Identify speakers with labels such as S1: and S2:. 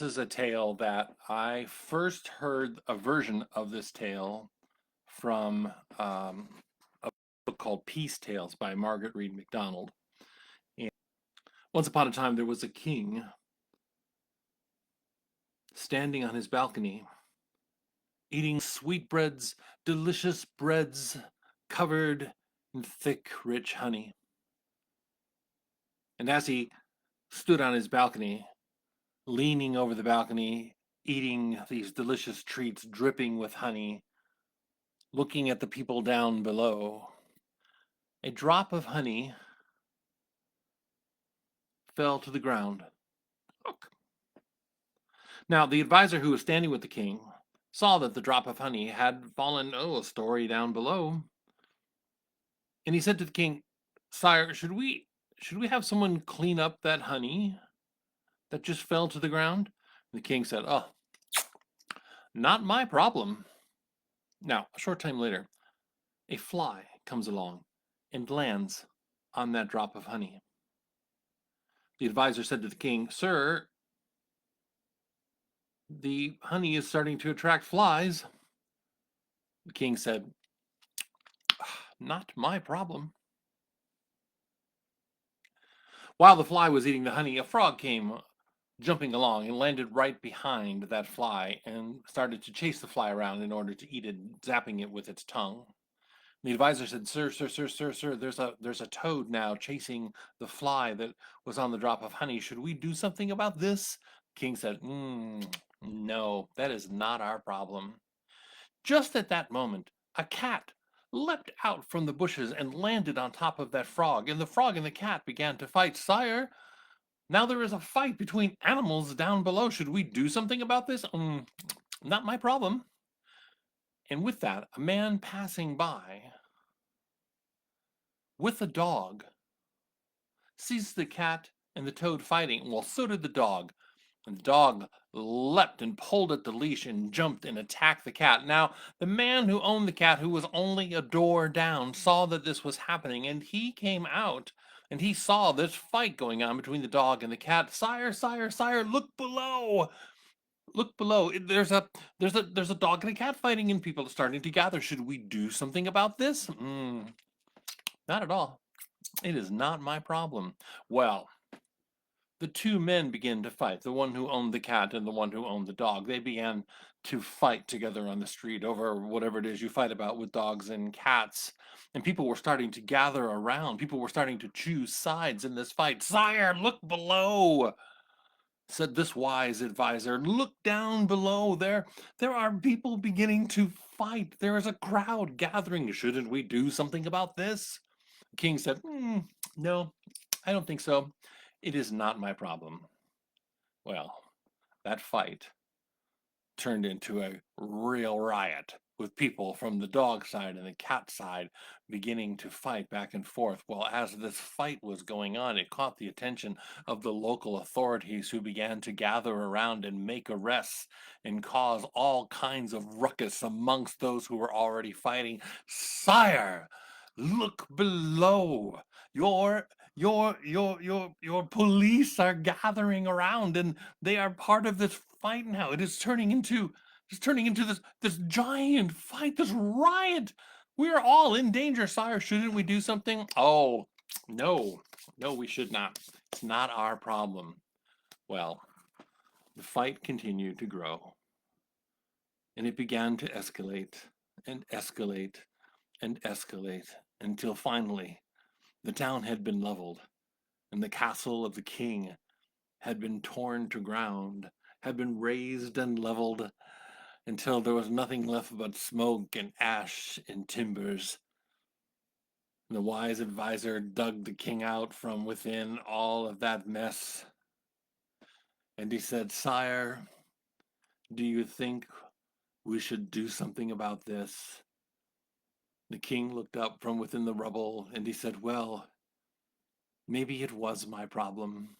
S1: This is a tale that I first heard a version of this tale from a book called Peace Tales by Margaret Read MacDonald. And once upon a time, there was a king standing on his balcony, eating sweetbreads, delicious breads covered in thick, rich honey. And as he stood on his balcony, leaning over the balcony, eating these delicious treats dripping with honey, looking at the people down below, a drop of honey fell to the ground. Look. Now, the advisor who was standing with the king saw that the drop of honey had fallen, a story down below. And he said to the king, "Sire, should we have someone clean up that honey that just fell to the ground?" And the king said, "Oh, not my problem." Now, a short time later, a fly comes along and lands on that drop of honey. The advisor said to the king, "Sir, the honey is starting to attract flies." The king said, "Not my problem." While the fly was eating the honey, a frog came jumping along and landed right behind that fly and started to chase the fly around in order to eat it, zapping it with its tongue. The advisor said, "Sir, there's a toad now chasing the fly that was on the drop of honey. Should we do something about this?" King said, "No, that is not our problem." Just at that moment, a cat leapt out from the bushes and landed on top of that frog, and the frog and the cat began to fight. "Sire, now there is a fight between animals down below. Should we do something about this?" Not my problem." And with that, a man passing by with a dog sees the cat and the toad fighting. Well, so did the dog. And the dog leapt and pulled at the leash and jumped and attacked the cat. Now, the man who owned the cat, who was only a door down, saw that this was happening, and he came out and he saw this fight going on between the dog and the cat. "Sire, sire, sire, look below! Look below! There's a dog and a cat fighting, and people are starting to gather. Should we do something about this?" Not at all. It is not my problem." Well, the two men began to fight, the one who owned the cat and the one who owned the dog. They began to fight together on the street over whatever it is you fight about with dogs and cats. And people were starting to gather around. People were starting to choose sides in this fight. "Sire, look below," said this wise advisor. "Look down below. There are people beginning to fight. There is a crowd gathering. Shouldn't we do something about this?" The king said, "No, I don't think so. It is not my problem." Well, that fight turned into a real riot, with people from the dog side and the cat side beginning to fight back and forth. Well, as this fight was going on, it caught the attention of the local authorities, who began to gather around and make arrests and cause all kinds of ruckus amongst those who were already fighting. "Sire, look below. Your police are gathering around, and they are part of this fight now. It is turning into this giant fight, this riot. We are all in danger, sire. Shouldn't we do something?" "Oh, no, no, we should not. It's not our problem." Well, the fight continued to grow, and it began to escalate and escalate and escalate until finally the town had been leveled, and the castle of the king had been torn to ground, had been razed and leveled, until there was nothing left but smoke and ash and timbers. And the wise advisor dug the king out from within all of that mess, and he said, "Sire, do you think we should do something about this?" The king looked up from within the rubble, and he said, "Well, maybe it was my problem.